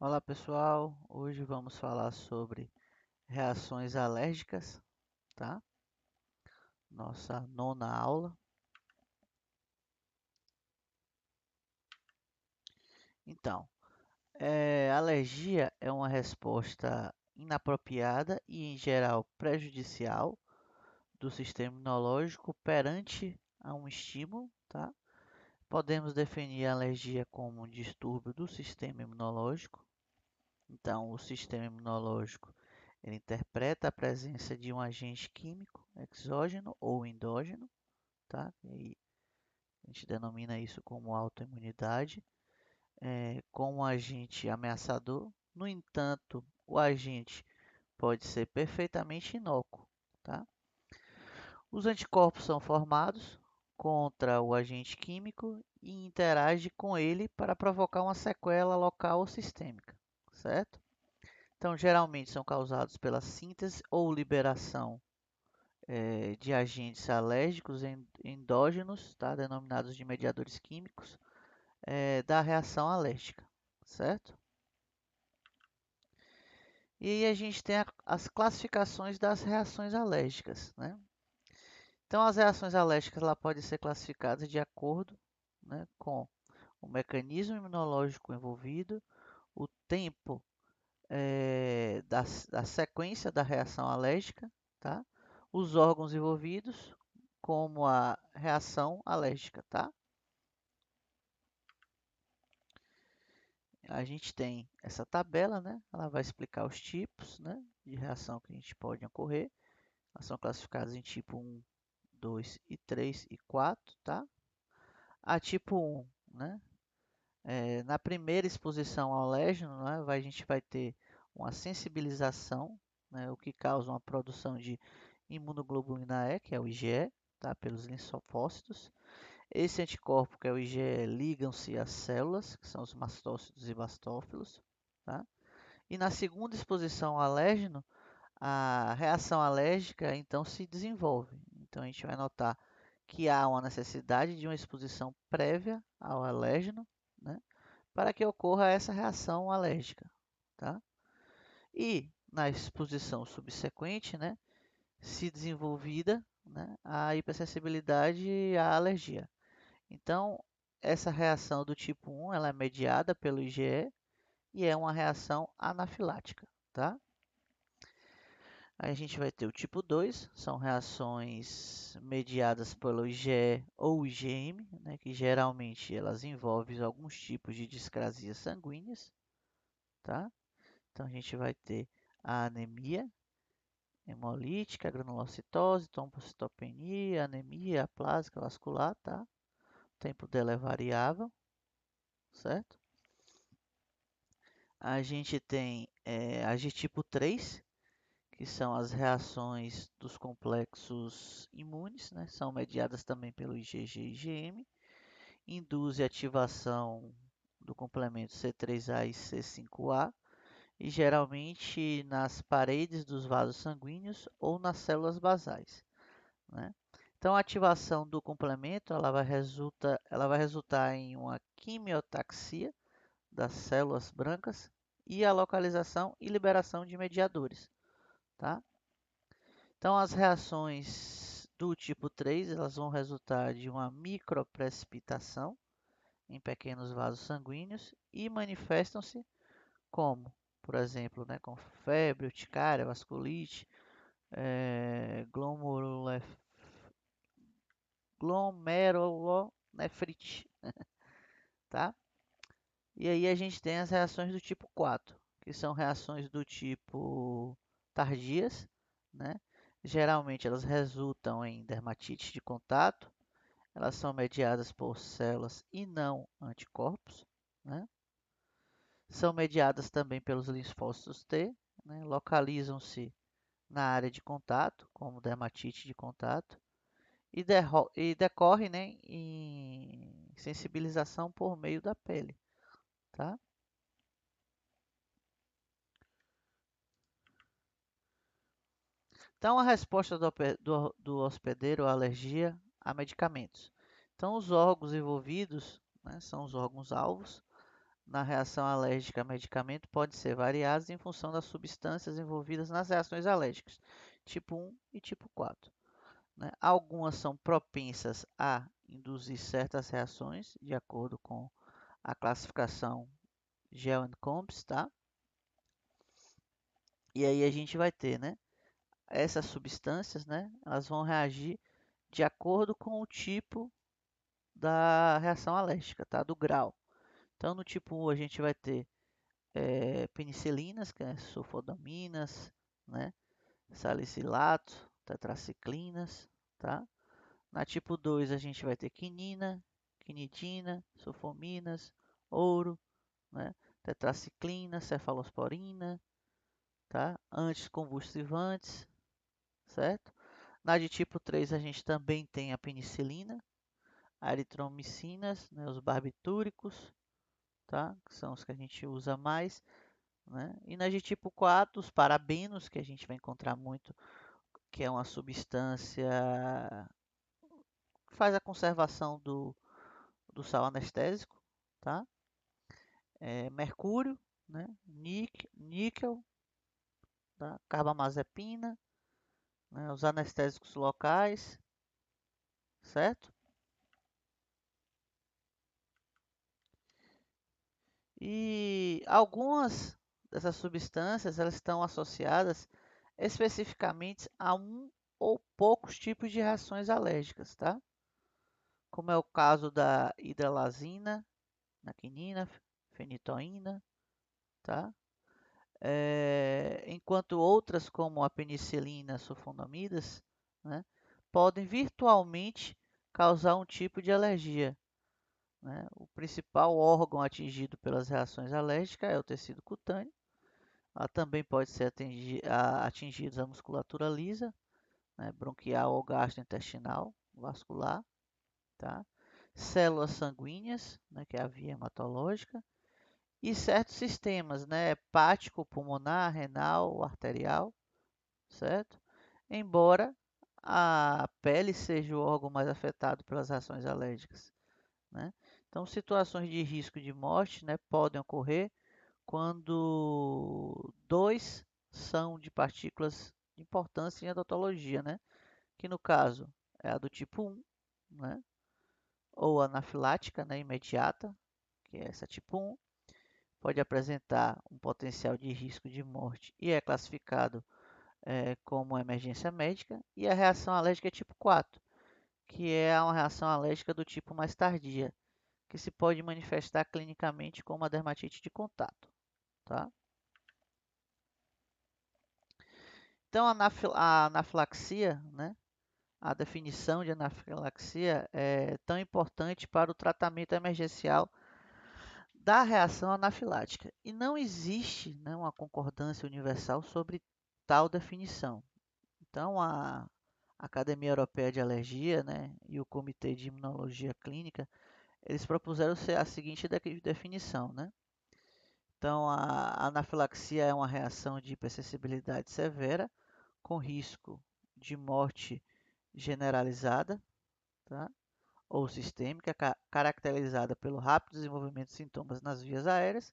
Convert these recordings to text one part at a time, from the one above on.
Olá pessoal, hoje vamos falar sobre reações alérgicas, tá? Nossa nona aula. Então, alergia é uma resposta inapropriada e, em geral, prejudicial do sistema imunológico perante a um estímulo, tá? Podemos definir a alergia como um distúrbio do sistema imunológico. Então, o sistema imunológico ele interpreta a presença de um agente químico exógeno ou endógeno, tá? E a gente denomina isso como autoimunidade, como um agente ameaçador. No entanto, o agente pode ser perfeitamente inócuo, tá? Os anticorpos são formados contra o agente químico e interage com ele para provocar uma sequela local ou sistêmica, certo? Então, geralmente são causados pela síntese ou liberação de agentes alérgicos endógenos, tá? Denominados de mediadores químicos, da reação alérgica, certo? E aí a gente tem as classificações das reações alérgicas, né? Então, as reações alérgicas ela podem ser classificadas de acordo, né, com o mecanismo imunológico envolvido, o tempo da sequência da reação alérgica, tá? Os órgãos envolvidos, como a reação alérgica, tá? A gente tem essa tabela, né? Ela vai explicar os tipos, né, de reação que a gente pode ocorrer. Elas são classificadas em tipo 1, 2 e 3 e 4, tá? A tipo 1, né? Na primeira exposição ao alérgeno, né, a gente vai ter uma sensibilização, né, o que causa uma produção de imunoglobulina E, que é o IgE, tá, pelos linfócitos. Esse anticorpo, que é o IgE, ligam-se às células, que são os mastócitos e bastófilos, tá? E na segunda exposição ao alérgeno, a reação alérgica então se desenvolve. Então a gente vai notar que há uma necessidade de uma exposição prévia ao alérgeno, né, para que ocorra essa reação alérgica, tá? E na exposição subsequente, né, se desenvolvida, né, a hipersensibilidade e a alergia. Então, essa reação do tipo 1 ela é mediada pelo IgE e é uma reação anafilática, tá? Aí a gente vai ter o tipo 2, são reações mediadas pelo IgE ou IgM, né, que geralmente elas envolvem alguns tipos de discrasias sanguíneas, tá? Então a gente vai ter a anemia hemolítica, a granulocitose, trombocitopenia, anemia aplásica vascular, tá? O tempo dela é variável, certo? A gente tem as de tipo 3, que são as reações dos complexos imunes, né? São mediadas também pelo IgG e IgM, induz a ativação do complemento C3A e C5A, e geralmente nas paredes dos vasos sanguíneos ou nas células basais, né? Então, a ativação do complemento ela vai resultar em uma quimiotaxia das células brancas e a localização e liberação de mediadores, tá? Então, as reações do tipo 3 elas vão resultar de uma microprecipitação em pequenos vasos sanguíneos e manifestam-se como, por exemplo, né, com febre, urticária, vasculite, glomerulonefrite, tá? E aí a gente tem as reações do tipo 4, que são reações do tipo tardias, né? Geralmente elas resultam em dermatite de contato, elas são mediadas por células e não anticorpos, né? São mediadas também pelos linfócitos T, né? Localizam-se na área de contato, como dermatite de contato, e decorre, né, em sensibilização por meio da pele, tá? Então, a resposta do hospedeiro à alergia a medicamentos. Então, os órgãos envolvidos, né, são os órgãos-alvos. na reação alérgica a medicamento podem ser variadas em função das substâncias envolvidas nas reações alérgicas, tipo 1 e tipo 4. Né? Algumas são propensas a induzir certas reações, de acordo com a classificação Gell-Combs, tá? E aí a gente vai ter, né? Essas substâncias, né? Elas vão reagir de acordo com o tipo da reação alérgica, tá? Do grau. Então, no tipo 1 a gente vai ter penicilinas, que é sulfodaminas, né? Salicilato, tetraciclinas, tá? Na tipo 2 a gente vai ter quinina, quinidina, sulfominas, ouro, né? Tetraciclina, cefalosporina, tá? Anticonvulsivantes, certo? Na de tipo 3 a gente também tem a penicilina, a eritromicinas, né? Os barbitúricos, tá? Que são os que a gente usa mais, né? E na de tipo 4, os parabenos, que a gente vai encontrar muito, que é uma substância que faz a conservação do sal anestésico, tá? Mercúrio, né? Níquel, tá? Carbamazepina, né? Os anestésicos locais, certo? E algumas dessas substâncias elas estão associadas especificamente a um ou poucos tipos de reações alérgicas, tá? Como é o caso da hidralazina, na quinina, fenitoína, tá? Enquanto outras, como a penicilina, sulfonamidas, né, podem virtualmente causar um tipo de alergia. Né? O principal órgão atingido pelas reações alérgicas é o tecido cutâneo. Ela também pode ser atingida a musculatura lisa, né, bronquial ou gastrointestinal, vascular, tá? Células sanguíneas, né, que é a via hematológica, e certos sistemas, né, hepático, pulmonar, renal, arterial, certo? Embora a pele seja o órgão mais afetado pelas reações alérgicas, né? Então, situações de risco de morte, né, podem ocorrer quando dois são de partículas de importância em odontologia, né? Que no caso é a do tipo 1, né? Ou anafilática, né, imediata, que é essa tipo 1, pode apresentar um potencial de risco de morte e é classificado como emergência médica, e a reação alérgica tipo 4, que é uma reação alérgica do tipo mais tardia, que se pode manifestar clinicamente como a dermatite de contato. Tá? Então, a anafilaxia, né? A definição de anafilaxia é tão importante para o tratamento emergencial da reação anafilática. E não existe, né, uma concordância universal sobre tal definição. Então, a Academia Europeia de Alergia, né, e o Comitê de Imunologia Clínica, eles propuseram a seguinte definição, né? Então, a anafilaxia é uma reação de hipersensibilidade severa com risco de morte generalizada, tá? Ou sistêmica, caracterizada pelo rápido desenvolvimento de sintomas nas vias aéreas,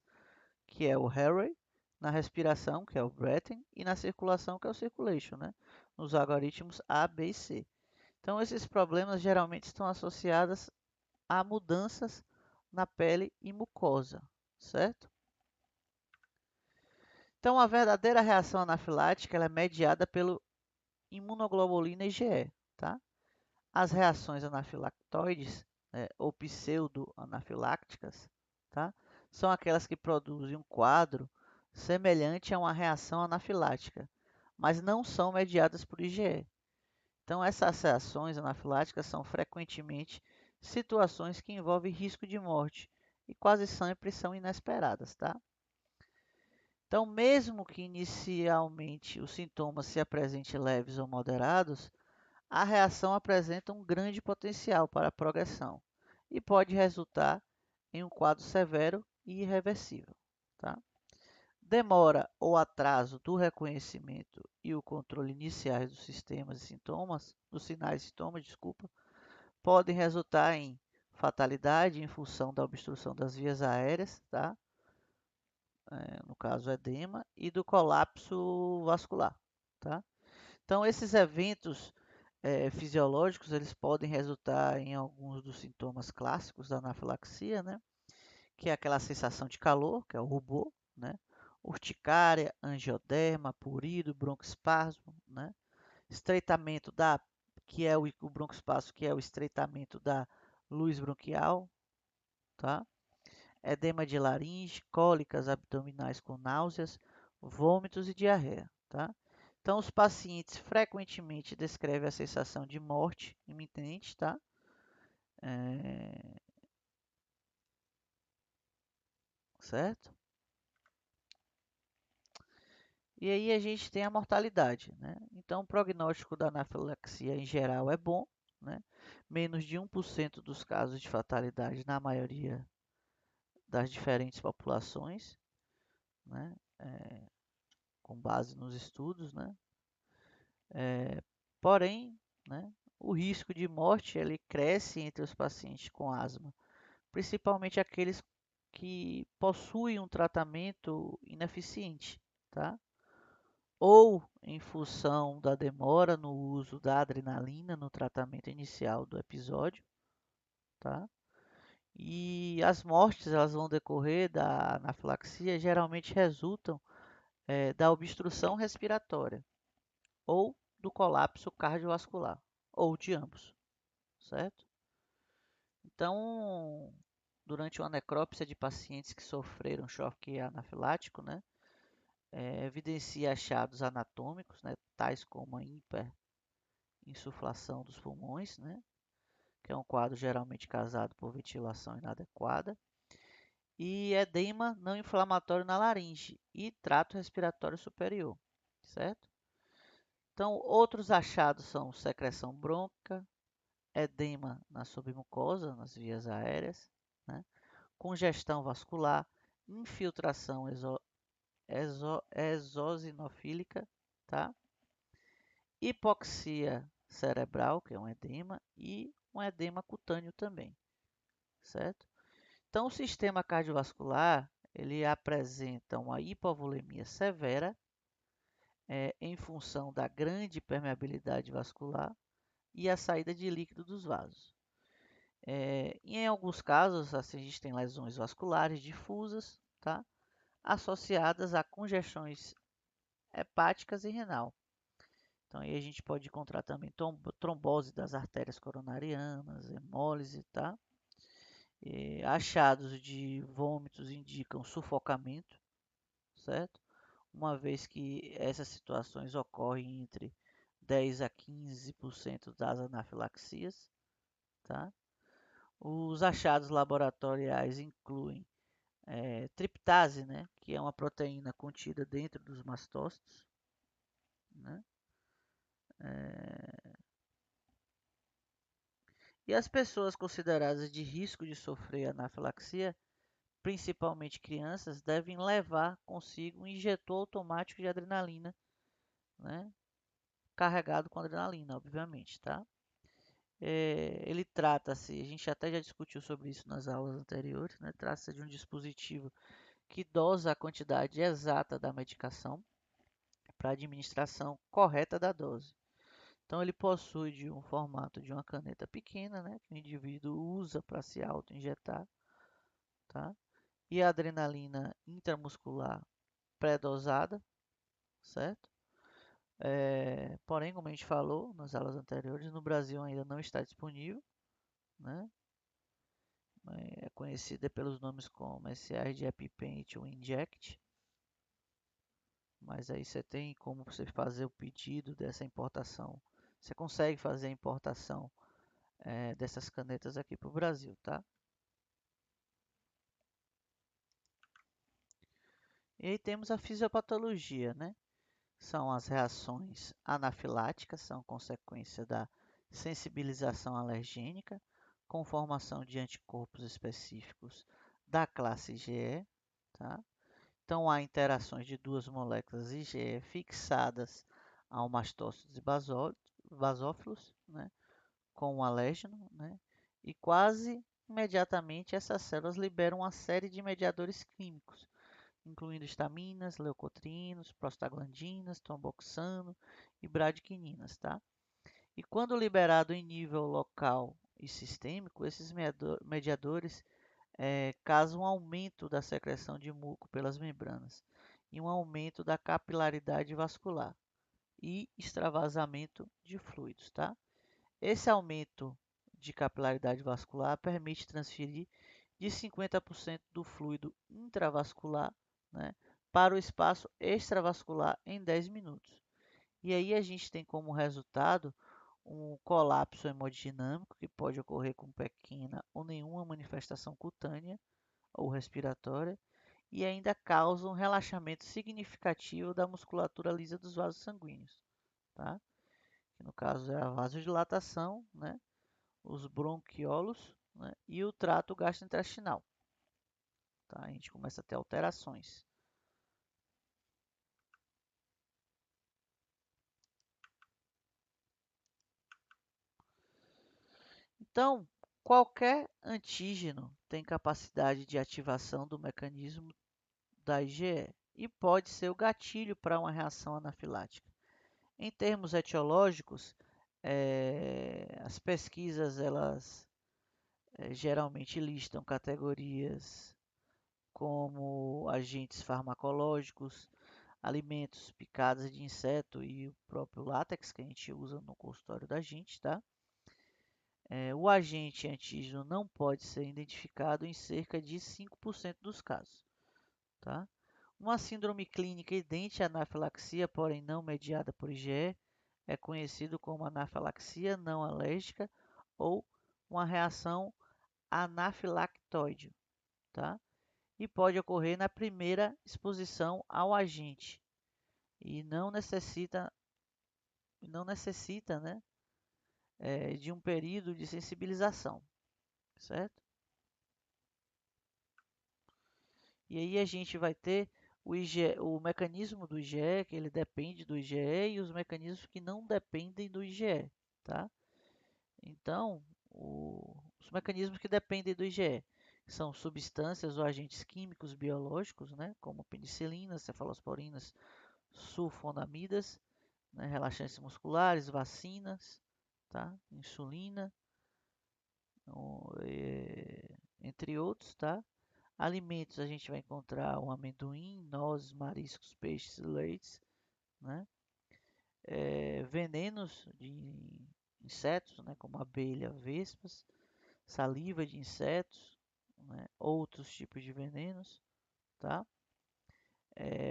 que é o Harry, na respiração, que é o breathing, e na circulação, que é o circulation, né? Nos algoritmos A, B e C. Então, esses problemas geralmente estão associados a mudanças na pele e mucosa, certo? Então, a verdadeira reação anafilática ela é mediada pelo imunoglobulina IgE, tá? As reações anafilactoides, né, ou pseudo-anafilácticas, tá? São aquelas que produzem um quadro semelhante a uma reação anafilática, mas não são mediadas por IgE. Então, essas reações anafiláticas são frequentemente situações que envolvem risco de morte e quase sempre são inesperadas, tá? Então, mesmo que inicialmente os sintomas se apresentem leves ou moderados, a reação apresenta um grande potencial para a progressão e pode resultar em um quadro severo e irreversível. Tá? Demora ou atraso do reconhecimento e o controle iniciais dos sistemas e sintomas, dos sinais e sintomas, desculpa, podem resultar em fatalidade em função da obstrução das vias aéreas, tá? No caso edema, e do colapso vascular, tá? Então, esses eventos fisiológicos, eles podem resultar em alguns dos sintomas clássicos da anafilaxia, né? Que é aquela sensação de calor, que é o rubor, né? Urticária, angioderma, purido, broncoespasmo, né? Estreitamento que é o broncoespasmo, que é o estreitamento da luz bronquial, tá? Edema de laringe, cólicas abdominais com náuseas, vômitos e diarreia, tá? Então, os pacientes frequentemente descrevem a sensação de morte iminente, tá? Certo? E aí a gente tem a mortalidade, né? Então, o prognóstico da anafilaxia em geral é bom, né? Menos de 1% dos casos de fatalidade na maioria das diferentes populações, né? Com base nos estudos, né? Porém, né? O risco de morte ele cresce entre os pacientes com asma, principalmente aqueles que possuem um tratamento ineficiente, tá? Ou em função da demora no uso da adrenalina no tratamento inicial do episódio, tá? E as mortes elas vão decorrer da anafilaxia, geralmente resultam da obstrução respiratória ou do colapso cardiovascular, ou de ambos, certo? Então, durante uma necrópsia de pacientes que sofreram choque anafilático, né, evidencia achados anatômicos, né, tais como a hiperinsuflação dos pulmões, né, que é um quadro geralmente causado por ventilação inadequada, e edema não inflamatório na laringe e trato respiratório superior, certo? Então, outros achados são secreção brônquica, edema na submucosa, nas vias aéreas, né? Congestão vascular, infiltração eosinofílica, tá? Hipoxia cerebral, que é um edema, e um edema cutâneo também, certo? Então, o sistema cardiovascular, ele apresenta uma hipovolemia severa, em função da grande permeabilidade vascular e a saída de líquido dos vasos. E em alguns casos, assim, a gente tem lesões vasculares difusas, tá? Associadas a congestões hepáticas e renal. Então, aí a gente pode encontrar também trombose das artérias coronarianas, hemólise, tá? Achados de vômitos indicam sufocamento, certo? Uma vez que essas situações ocorrem entre 10 a 15% das anafilaxias, tá? Os achados laboratoriais incluem triptase, né, que é uma proteína contida dentro dos mastócitos, né? E as pessoas consideradas de risco de sofrer anafilaxia, principalmente crianças, devem levar consigo um injetor automático de adrenalina, né? Carregado com adrenalina, obviamente, tá? Ele trata-se, a gente até já discutiu sobre isso nas aulas anteriores, né? Trata-se de um dispositivo que dosa a quantidade exata da medicação para a administração correta da dose. Então, ele possui de um formato de uma caneta pequena, né? Que o indivíduo usa para se auto-injetar, tá? E a adrenalina intramuscular pré-dosada, certo? Porém, como a gente falou nas aulas anteriores, no Brasil ainda não está disponível, né? É conhecida pelos nomes comerciais de EpiPen ou Inject, mas aí você tem como você fazer o pedido dessa importação. Você consegue fazer a importação dessas canetas aqui para o Brasil, tá? E aí temos a fisiopatologia, né? São as reações anafiláticas, são consequência da sensibilização alergênica, com formação de anticorpos específicos da classe IgE, tá? Então, há interações de duas moléculas IgE fixadas ao mastócitos e basófilos, né? Com o alérgeno, né? E quase imediatamente essas células liberam uma série de mediadores químicos, incluindo estaminas, leucotrienos, prostaglandinas, tromboxano e bradquininas, tá? E quando liberado em nível local e sistêmico, esses mediadores causam um aumento da secreção de muco pelas membranas e um aumento da capilaridade vascular e extravasamento de fluidos, tá? Esse aumento de capilaridade vascular permite transferir de 50% do fluido intravascular, né, para o espaço extravascular em 10 minutos. E aí a gente tem como resultado um colapso hemodinâmico que pode ocorrer com pequena ou nenhuma manifestação cutânea ou respiratória e ainda causa um relaxamento significativo da musculatura lisa dos vasos sanguíneos, tá? Que no caso é a vasodilatação, né? Os bronquiolos, né? E o trato gastrointestinal. Tá? A gente começa a ter alterações. Então, qualquer antígeno tem capacidade de ativação do mecanismo da IgE e pode ser o gatilho para uma reação anafilática. Em termos etiológicos, as pesquisas elas geralmente listam categorias como agentes farmacológicos, alimentos, picadas de inseto e o próprio látex que a gente usa no consultório da gente, tá? O agente antígeno não pode ser identificado em cerca de 5% dos casos, tá? Uma síndrome clínica idêntica à anafilaxia, porém não mediada por IgE, é conhecido como anafilaxia não alérgica ou uma reação anafilactoide, tá? E pode ocorrer na primeira exposição ao agente e não necessita, né, de um período de sensibilização, certo? E aí a gente vai ter o mecanismo do IgE, que ele depende do IgE, e os mecanismos que não dependem do IgE, tá? Então, os mecanismos que dependem do IgE são substâncias ou agentes químicos biológicos, né, como penicilinas, cefalosporinas, sulfonamidas, né, relaxantes musculares, vacinas, tá? Insulina, entre outros, tá? Alimentos a gente vai encontrar o amendoim, nozes, mariscos, peixes, leites, né? Venenos de insetos, né? Como abelha, vespas, saliva de insetos, né? Outros tipos de venenos, tá?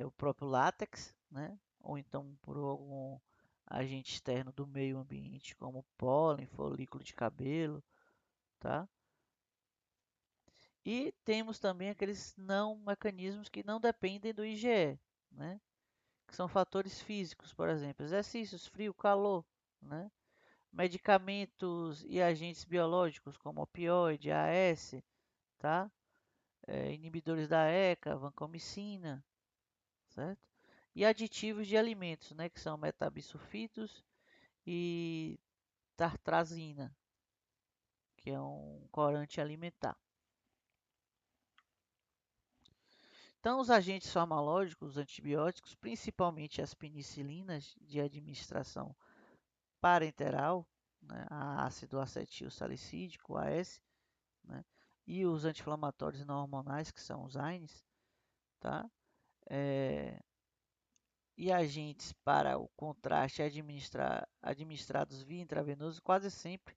O próprio látex, né? Ou então por algum agente externo do meio ambiente, como pólen, folículo de cabelo, tá? E temos também aqueles não mecanismos que não dependem do IgE, né? Que são fatores físicos, por exemplo, exercícios, frio, calor, né? Medicamentos e agentes biológicos como opioide, AS, tá? Inibidores da ECA, vancomicina, certo? E aditivos de alimentos, né? Que são metabisulfitos e tartrazina, que é um corante alimentar. Então, os agentes farmacológicos, os antibióticos, principalmente as penicilinas de administração parenteral, né, a ácido acetil salicídico, AS, né, e os anti-inflamatórios não hormonais, que são os AINES, tá? E agentes para o contraste administrados via intravenoso, quase sempre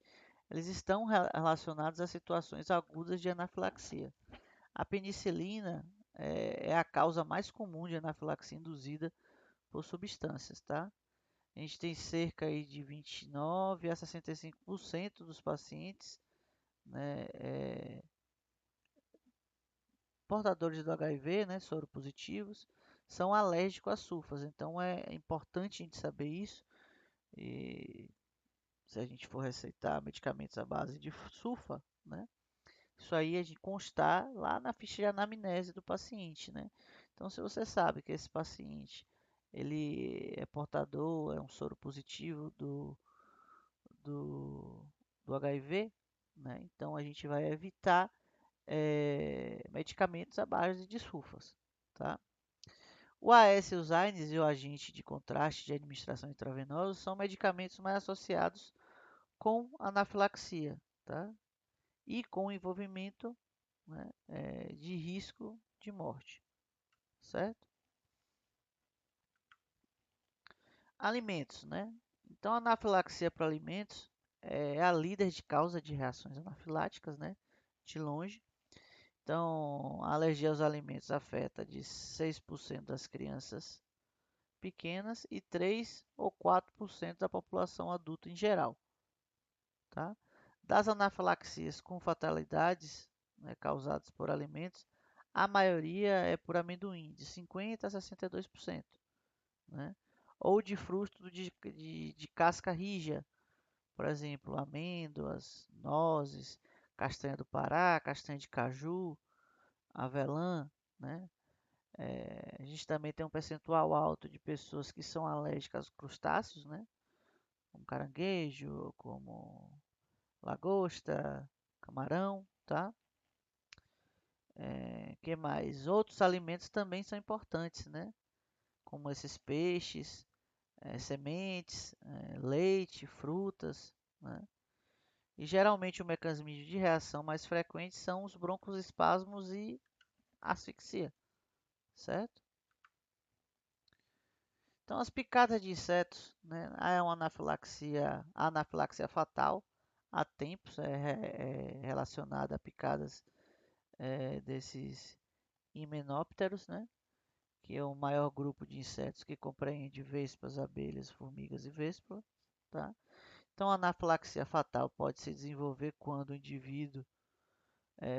eles estão relacionados a situações agudas de anafilaxia. A penicilina é a causa mais comum de anafilaxia induzida por substâncias, tá? A gente tem cerca aí de 29 a 65% dos pacientes, né, portadores do HIV, né, soropositivos, são alérgicos a sulfas. Então é importante a gente saber isso. E se a gente for receitar medicamentos à base de sulfa, né, isso aí é de constar lá na ficha de anamnese do paciente, né? Então, se você sabe que esse paciente ele é portador, é um soro positivo do HIV, né? Então a gente vai evitar medicamentos à base de sulfas, tá? O AS e os AINES e o agente de contraste de administração intravenosa são medicamentos mais associados com anafilaxia, tá? E com envolvimento, né, de risco de morte, certo? Alimentos, né? Então, a anafilaxia para alimentos é a líder de causa de reações anafiláticas, né? De longe. Então, a alergia aos alimentos afeta de 6% das crianças pequenas e 3 ou 4% da população adulta em geral, tá? Das anafilaxias com fatalidades, né, causadas por alimentos, a maioria é por amendoim, de 50 a 62%, né? Ou de fruto de casca rija, por exemplo, amêndoas, nozes, castanha do Pará, castanha de caju, avelã, né? A gente também tem um percentual alto de pessoas que são alérgicas aos crustáceos, né? Como caranguejo, como lagosta, camarão, tá? Que mais? Outros alimentos também são importantes, né? Como esses peixes, sementes, leite, frutas, né? E geralmente o mecanismo de reação mais frequente são os broncoespasmos e asfixia, certo? Então, as picadas de insetos, né, é uma anafilaxia fatal há tempos, é relacionada a picadas desses himenópteros, né, que é o maior grupo de insetos que compreende vespas, abelhas, formigas e vespas. Tá? Então, a anafilaxia fatal pode se desenvolver quando o indivíduo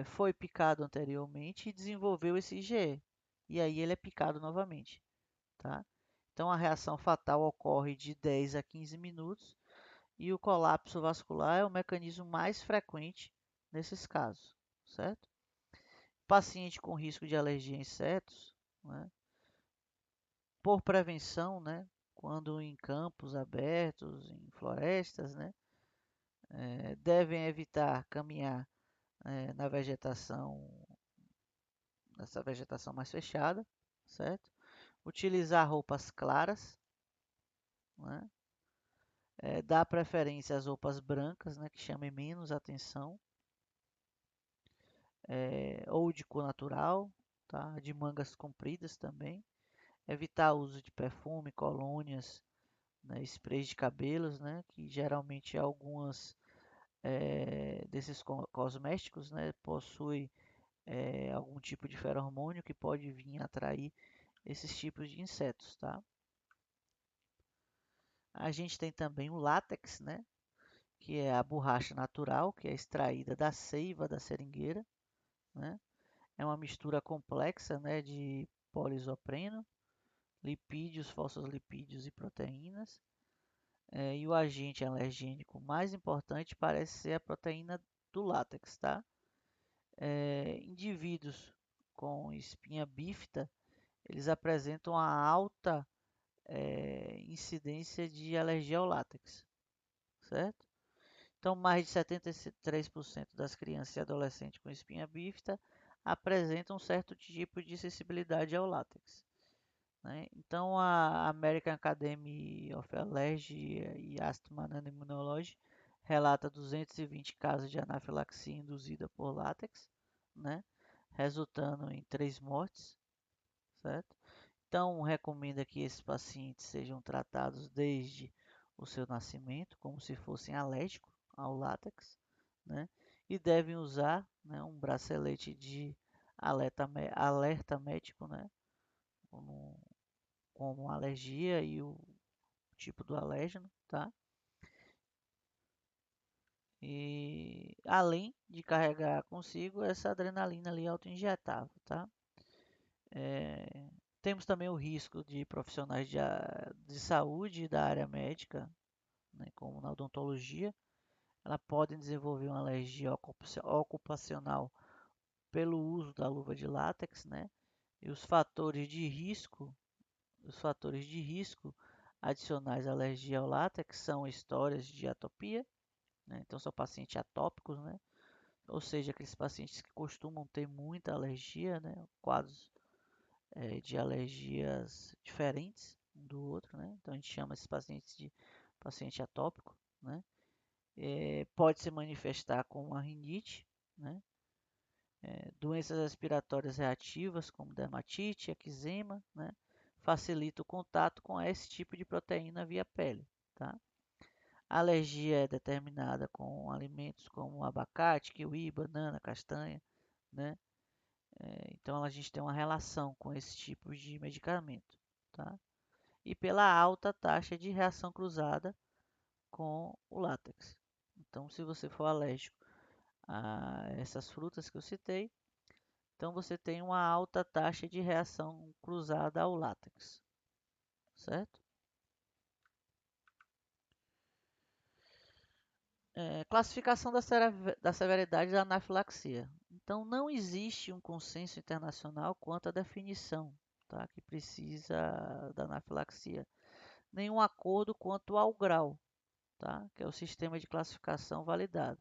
foi picado anteriormente e desenvolveu esse IgE, e aí ele é picado novamente. Tá? Então, a reação fatal ocorre de 10 a 15 minutos e o colapso vascular é o mecanismo mais frequente nesses casos, certo? Paciente com risco de alergia a insetos, né, por prevenção, né, quando em campos abertos, em florestas, né, devem evitar caminhar na vegetação, nessa vegetação mais fechada, certo? Utilizar roupas claras, né? Dar preferência às roupas brancas, né, que chamem menos atenção, ou de cor natural, tá? De mangas compridas também. Evitar o uso de perfume, colônias, né, sprays de cabelos, né, que geralmente algumas desses cosméticos, né, possuem algum tipo de feromônio que pode vir a atrair esses tipos de insetos, tá? A gente tem também o látex, né, que é a borracha natural, que é extraída da seiva da seringueira, né? É uma mistura complexa, né, de polisopreno, lipídios, fosfolipídios e proteínas. E o agente alergênico mais importante parece ser a proteína do látex, tá? Indivíduos com espinha bífida, eles apresentam a alta incidência de alergia ao látex, certo? Então, mais de 73% das crianças e adolescentes com espinha bífida apresentam um certo tipo de sensibilidade ao látex. Né? Então, a American Academy of Allergy e Asthma and Immunology relata 220 casos de anafilaxia induzida por látex, né? Resultando em 3 mortes, certo? Então, recomenda que esses pacientes sejam tratados desde o seu nascimento, como se fossem alérgicos ao látex, né? E devem usar, né, um bracelete de alerta médico, né? Como a alergia e o tipo do alérgeno, tá? E além de carregar consigo essa adrenalina ali autoinjetável, tá? É, temos também o risco de profissionais de saúde da área médica, né, como na odontologia, ela podem desenvolver uma alergia ocupacional pelo uso da luva de látex, né? E os fatores de risco adicionais à alergia ao látex são histórias de atopia, né? Então são pacientes atópicos, né? Ou seja, aqueles pacientes que costumam ter muita alergia, né? Quadros de alergias diferentes um do outro, né? Então a gente chama esses pacientes de paciente atópico, né? Pode se manifestar com uma rinite, né? Doenças respiratórias reativas, como dermatite, eczema, né? Facilita o contato com esse tipo de proteína via pele, tá? A alergia é determinada com alimentos como abacate, kiwi, banana, castanha, né? Então a gente tem uma relação com esse tipo de medicamento, tá? E pela alta taxa de reação cruzada com o látex. Então, se você for alérgico a essas frutas que eu citei, então você tem uma alta taxa de reação cruzada ao látex, certo? Classificação da severidade da anafilaxia. Então, não existe um consenso internacional quanto à definição, tá, que precisa da anafilaxia. Nenhum acordo quanto ao grau, tá, que é o sistema de classificação validado.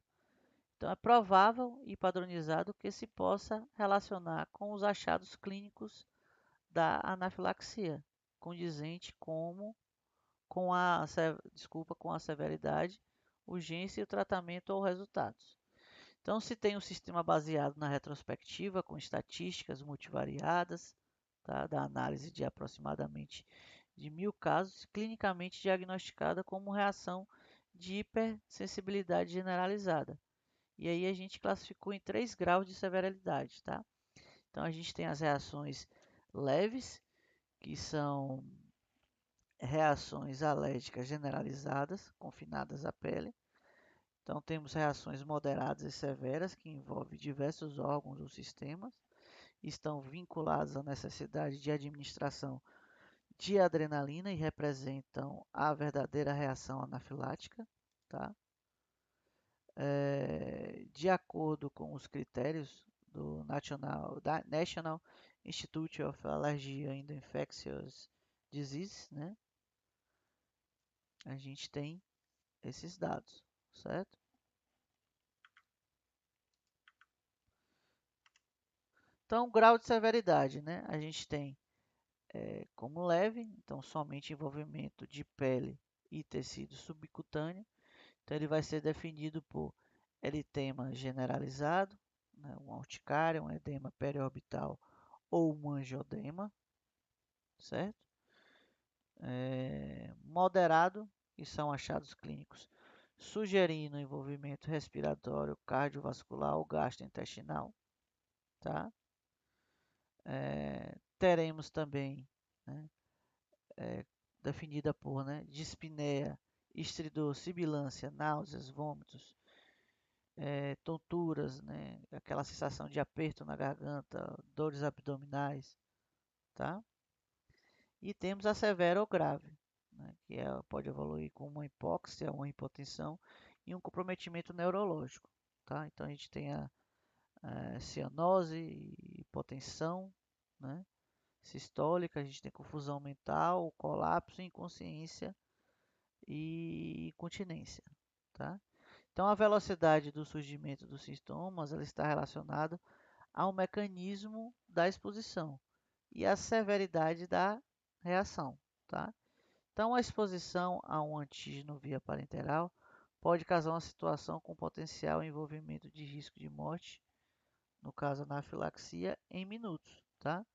Então, é provável e padronizado que se possa relacionar com os achados clínicos da anafilaxia, condizente com a severidade, urgência e o tratamento ou resultados. Então, se tem um sistema baseado na retrospectiva, com estatísticas multivariadas, tá, da análise de aproximadamente de 1.000 casos, clinicamente diagnosticada como reação de hipersensibilidade generalizada. E aí a gente classificou em 3 graus de severidade, tá? Então, a gente tem as reações leves, que são reações alérgicas generalizadas, confinadas à pele. Então, temos reações moderadas e severas, que envolvem diversos órgãos ou sistemas, estão vinculadas à necessidade de administração de adrenalina e representam a verdadeira reação anafilática, tá? De acordo com os critérios do National Institute of Allergy and Infectious Diseases, né? A gente tem esses dados, certo? Então, grau de severidade, né? A gente tem como leve, então somente envolvimento de pele e tecido subcutâneo. Então, ele vai ser definido por eritema generalizado, né? Uma urticária, um edema periorbital ou um angiodema, certo? Moderado, que são achados clínicos sugerindo envolvimento respiratório, cardiovascular ou gastrointestinal, tá? Teremos também, né, definida por, né, dispneia, estridor, sibilância, náuseas, vômitos, tonturas, né, aquela sensação de aperto na garganta, dores abdominais, tá? E temos a severa ou grave, né, que pode evoluir com uma hipóxia, uma hipotensão e um comprometimento neurológico, tá? Então a gente tem a cianose, hipotensão, né? Sistólica, a gente tem confusão mental, colapso, inconsciência e incontinência, tá? Então, a velocidade do surgimento dos sintomas ela está relacionada ao mecanismo da exposição e à severidade da reação, tá? Então, a exposição a um antígeno via parenteral pode causar uma situação com potencial envolvimento de risco de morte, no caso anafilaxia, em minutos, tá?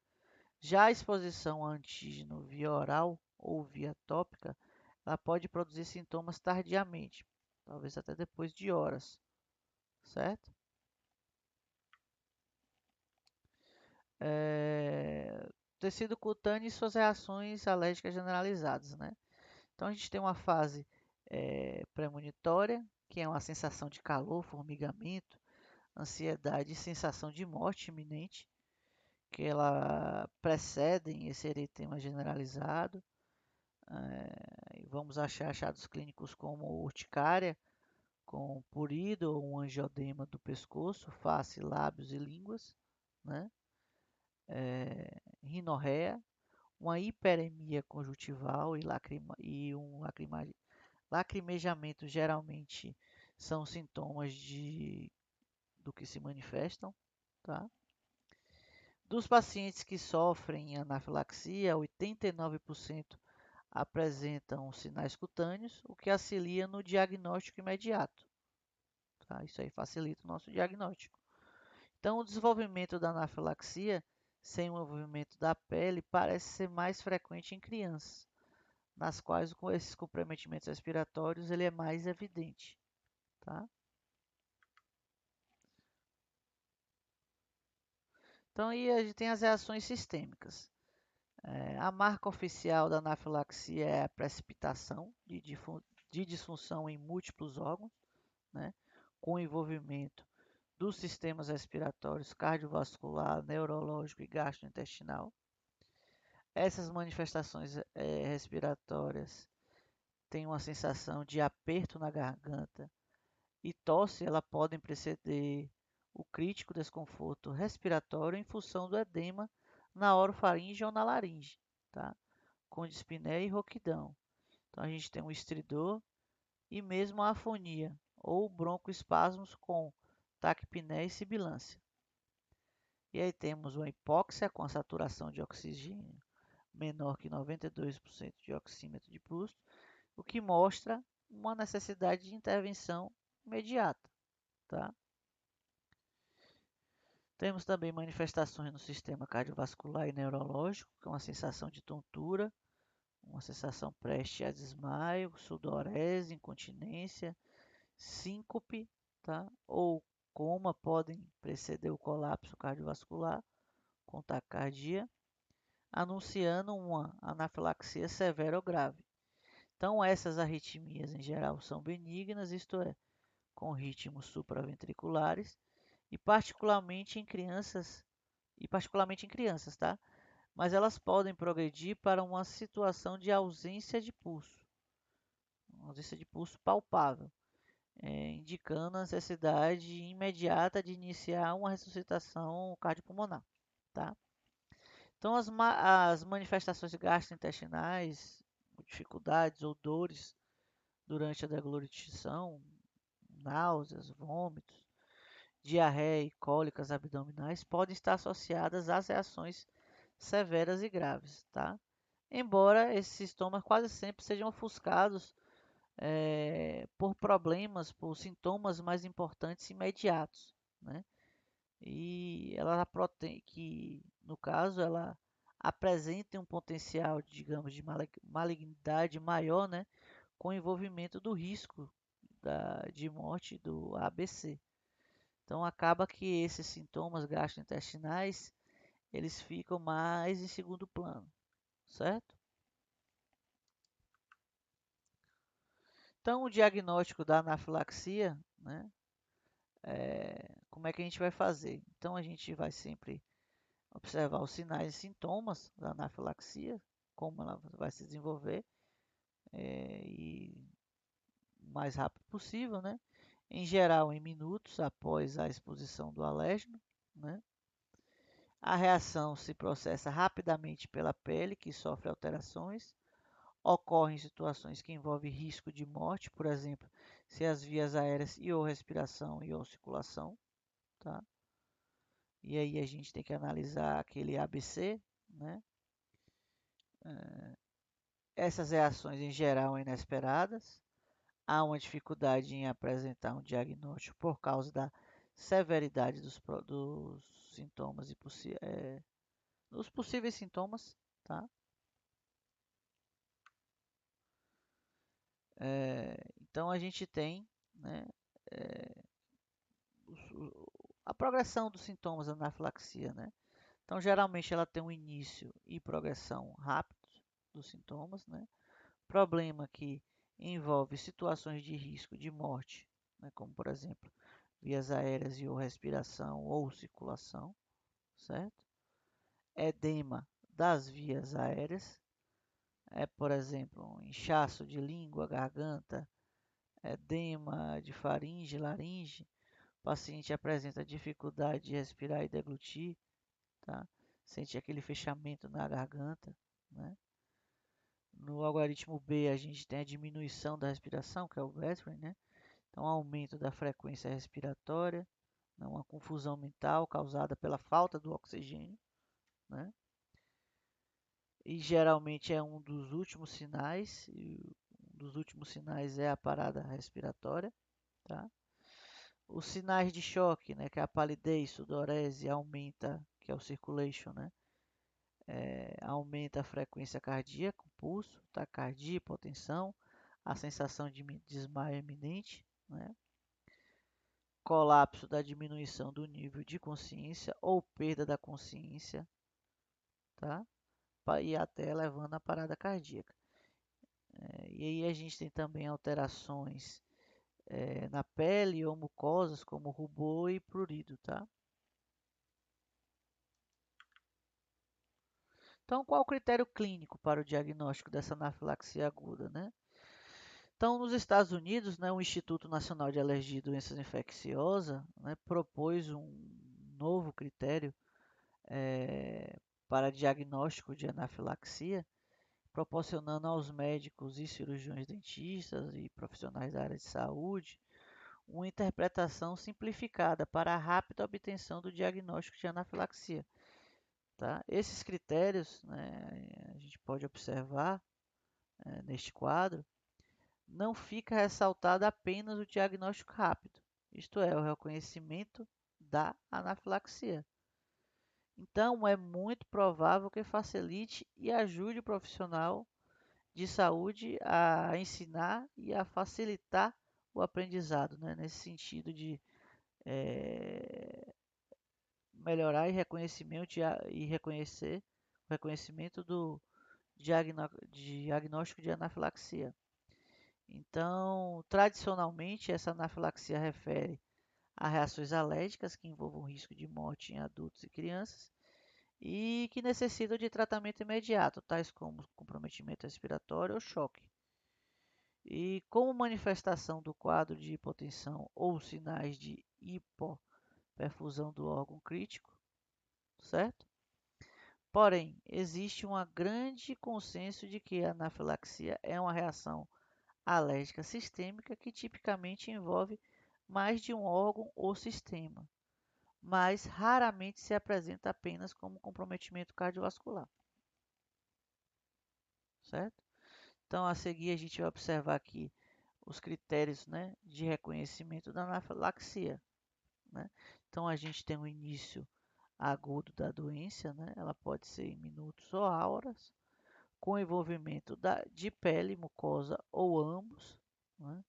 Já a exposição a antígeno via oral ou via tópica, ela pode produzir sintomas tardiamente, talvez até depois de horas, certo? Tecido cutâneo e suas reações alérgicas generalizadas, né? Então a gente tem uma fase premonitória, que é uma sensação de calor, formigamento, ansiedade e sensação de morte iminente, que ela precedem esse eritema generalizado. Vamos achar achados clínicos como urticária, com purido ou um angiodema do pescoço, face, lábios e línguas, né? Rinorreia, uma hiperemia conjuntival e um lacrimejamento geralmente são sintomas do que se manifestam, tá? Dos pacientes que sofrem anafilaxia, 89% apresentam sinais cutâneos, o que auxilia no diagnóstico imediato, tá? Isso aí facilita o nosso diagnóstico. Então, o desenvolvimento da anafilaxia sem o envolvimento da pele parece ser mais frequente em crianças, nas quais com esses comprometimentos respiratórios ele é mais evidente, tá? Então, aí a gente tem as reações sistêmicas. A marca oficial da anafilaxia é a precipitação de disfunção em múltiplos órgãos, né, com envolvimento dos sistemas respiratórios, cardiovascular, neurológico e gastrointestinal. Essas manifestações respiratórias têm uma sensação de aperto na garganta e tosse, ela podem preceder o crítico desconforto respiratório em função do edema na orofaringe ou na laringe, tá? Com dispneia e rouquidão. Então a gente tem um estridor e mesmo a afonia ou broncoespasmos com taquipneia e sibilância. E aí temos uma hipóxia com a saturação de oxigênio menor que 92% de oxímetro de pulso, o que mostra uma necessidade de intervenção imediata, tá? Temos também manifestações no sistema cardiovascular e neurológico, com uma sensação de tontura, uma sensação prestes a desmaio, sudorese, incontinência, síncope, tá? Ou coma podem preceder o colapso cardiovascular com taquicardia, anunciando uma anafilaxia severa ou grave. Então, essas arritmias em geral são benignas, isto é, com ritmos supraventriculares, particularmente em crianças, tá? Mas elas podem progredir para uma situação de ausência de pulso, uma ausência de pulso palpável, indicando a necessidade imediata de iniciar uma ressuscitação cardiopulmonar, tá? Então, as manifestações gastrointestinais, dificuldades ou dores durante a deglutição, náuseas, vômitos, diarreia e cólicas abdominais podem estar associadas às reações severas e graves, tá? Embora esses sintomas quase sempre sejam ofuscados por sintomas mais importantes e imediatos, né? E que, no caso, ela apresenta um potencial, digamos, de malignidade maior, né? Com envolvimento do risco de morte do ABC. Então acaba que esses sintomas gastrointestinais eles ficam mais em segundo plano, certo? Então o diagnóstico da anafilaxia, né? Como é que a gente vai fazer? Então a gente vai sempre observar os sinais e sintomas da anafilaxia, como ela vai se desenvolver e o mais rápido possível, né? Em geral, em minutos após a exposição do alérgeno, né? A reação se processa rapidamente pela pele, que sofre alterações. Ocorre em situações que envolvem risco de morte, por exemplo, se as vias aéreas e ou respiração e ou circulação, tá? E aí a gente tem que analisar aquele ABC, né? Essas reações em geral são inesperadas. Há uma dificuldade em apresentar um diagnóstico por causa da severidade dos sintomas e dos possíveis sintomas, tá? Então a gente tem, né, a progressão dos sintomas da anafilaxia, né? Então geralmente ela tem um início e progressão rápidos dos sintomas, né? Problema que envolve situações de risco de morte, né? Como por exemplo vias aéreas e ou respiração ou circulação, certo? Edema das vias aéreas, por exemplo, um inchaço de língua, garganta, edema de faringe, laringe. O paciente apresenta dificuldade de respirar e deglutir, tá? Sente aquele fechamento na garganta, né? No algoritmo B a gente tem a diminuição da respiração, que é o breath rate, né? Então, aumento da frequência respiratória, né? Uma confusão mental causada pela falta do oxigênio, né? E geralmente é um dos últimos sinais, e um dos últimos sinais é a parada respiratória, tá? Os sinais de choque, né, que é a palidez, sudorese, aumenta, que é o circulation, né? Aumenta a frequência cardíaca, o pulso, taquicardia, hipotensão, a sensação de desmaio iminente, né? Colapso da diminuição do nível de consciência ou perda da consciência, tá? E até levando à parada cardíaca. E aí a gente tem também alterações na pele ou mucosas, como rubor e prurido, tá? Então, qual o critério clínico para o diagnóstico dessa anafilaxia aguda, né? Então, nos Estados Unidos, né, o Instituto Nacional de Alergia e Doenças Infecciosas, né, propôs um novo critério para diagnóstico de anafilaxia, proporcionando aos médicos e cirurgiões dentistas e profissionais da área de saúde uma interpretação simplificada para a rápida obtenção do diagnóstico de anafilaxia. Tá? Esses critérios, né, a gente pode observar neste quadro, não fica ressaltado apenas o diagnóstico rápido, isto é, o reconhecimento da anafilaxia. Então, é muito provável que facilite e ajude o profissional de saúde a ensinar e a facilitar o aprendizado, né? Nesse sentido de melhorar e reconhecer o reconhecimento do diagnóstico de anafilaxia. Então, tradicionalmente, essa anafilaxia refere a reações alérgicas que envolvam risco de morte em adultos e crianças e que necessitam de tratamento imediato, tais como comprometimento respiratório ou choque. E como manifestação do quadro de hipotensão ou sinais de hipoperfusão do órgão crítico, certo? Porém, existe um grande consenso de que a anafilaxia é uma reação alérgica sistêmica que tipicamente envolve mais de um órgão ou sistema, mas raramente se apresenta apenas como comprometimento cardiovascular, certo? Então, a seguir, a gente vai observar aqui os critérios, né, de reconhecimento da anafilaxia, né? Então, a gente tem o início agudo da doença, né? Ela pode ser em minutos ou horas, com envolvimento de pele, mucosa ou ambos, né?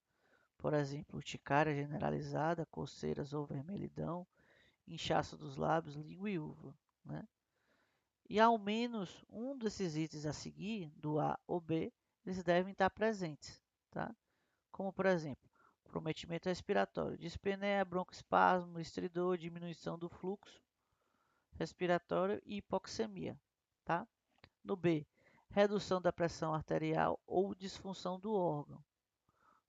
Por exemplo, urticária generalizada, coceiras ou vermelhidão, inchaço dos lábios, língua e uva, né? E ao menos um desses itens a seguir, do A ou B, eles devem estar presentes, tá? Como, por exemplo, comprometimento respiratório, dispneia, broncoespasmo, estridor, diminuição do fluxo respiratório e hipoxemia, tá? No B, redução da pressão arterial ou disfunção do órgão,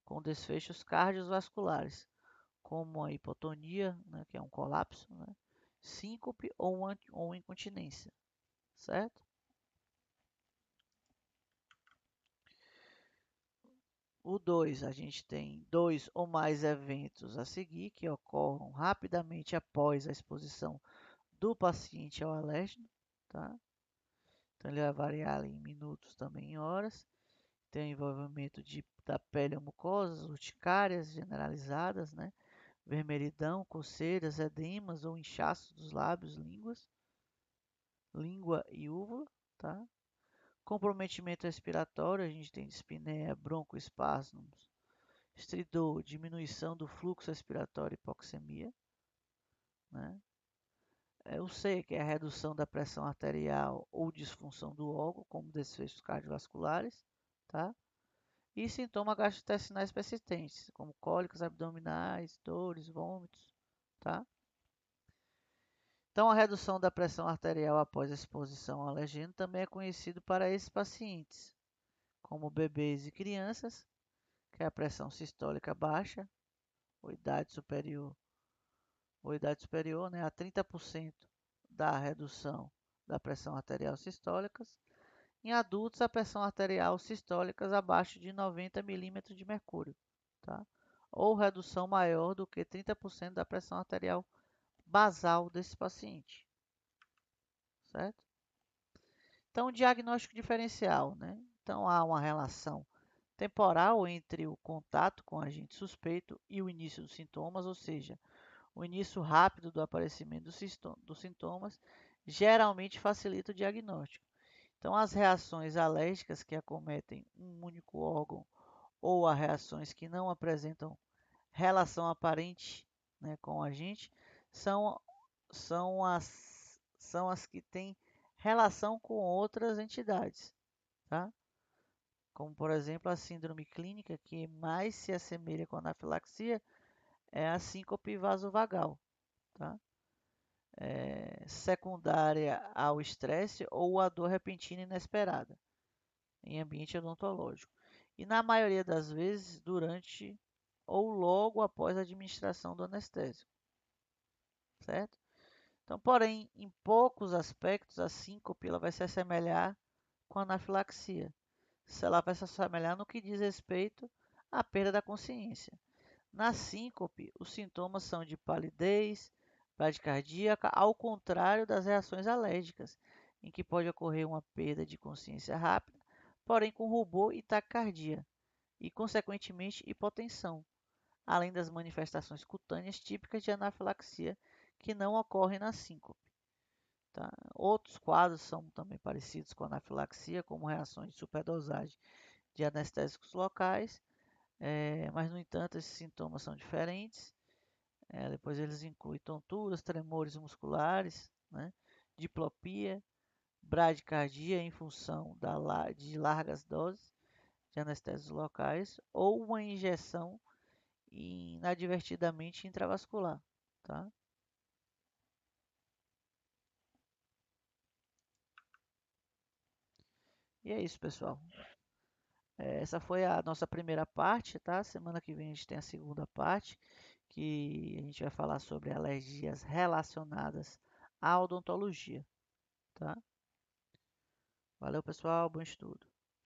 com desfechos cardiovasculares, como a hipotonia, né, que é um colapso, né, síncope ou incontinência, certo? O 2, a gente tem dois ou mais eventos a seguir que ocorram rapidamente após a exposição do paciente ao alérgeno, tá? Então ele vai variar em minutos, também em horas. Tem o envolvimento da pele ou mucosas, urticárias generalizadas, né? Vermelhidão, coceiras, edemas ou inchaço dos lábios, língua e úvula, tá? Comprometimento respiratório, a gente tem dispneia, broncoespasmos, estridor, diminuição do fluxo respiratório e hipoxemia, né? O C, que é a redução da pressão arterial ou disfunção do órgão, como desfechos cardiovasculares, tá? E sintomas gastrointestinais persistentes, como cólicas abdominais, dores, vômitos, tá? Então, a redução da pressão arterial após a exposição ao alergeno também é conhecido para esses pacientes, como bebês e crianças, que é a pressão sistólica baixa, ou idade superior, né, a 30% da redução da pressão arterial sistólica. Em adultos, a pressão arterial sistólica abaixo de 90 milímetros de mercúrio, tá? ou redução maior do que 30% da pressão arterial basal desse paciente, certo? Então, diagnóstico diferencial, né? Então, há uma relação temporal entre o contato com o agente suspeito e o início dos sintomas, ou seja, o início rápido do aparecimento dos sintomas geralmente facilita o diagnóstico. Então, as reações alérgicas que acometem um único órgão ou as reações que não apresentam relação aparente, né, com o agente são, são as que têm relação com outras entidades, tá? Como, por exemplo, a síndrome clínica, que mais se assemelha com a anafilaxia, é a síncope vasovagal, tá? Secundária ao estresse ou à dor repentina inesperada em ambiente odontológico. E na maioria das vezes, durante ou logo após a administração do anestésico, certo? Então, porém, em poucos aspectos, a síncope ela vai se assemelhar com a anafilaxia. Ela vai se assemelhar no que diz respeito à perda da consciência. Na síncope, os sintomas são de palidez, bradicardia, ao contrário das reações alérgicas, em que pode ocorrer uma perda de consciência rápida, porém com rubor e taquicardia, e consequentemente hipotensão, além das manifestações cutâneas típicas de anafilaxia que não ocorrem na síncope. Tá? Outros quadros são também parecidos com a anafilaxia, como reações de superdosagem de anestésicos locais, mas no entanto esses sintomas são diferentes. Depois eles incluem tonturas, tremores musculares, né? Diplopia, bradicardia em função de largas doses de anestésicos locais ou uma injeção inadvertidamente intravascular. Tá? E é isso, pessoal. Essa foi a nossa primeira parte, tá? Semana que vem a gente tem a segunda parte, que a gente vai falar sobre alergias relacionadas à odontologia, tá? Valeu, pessoal, bom estudo.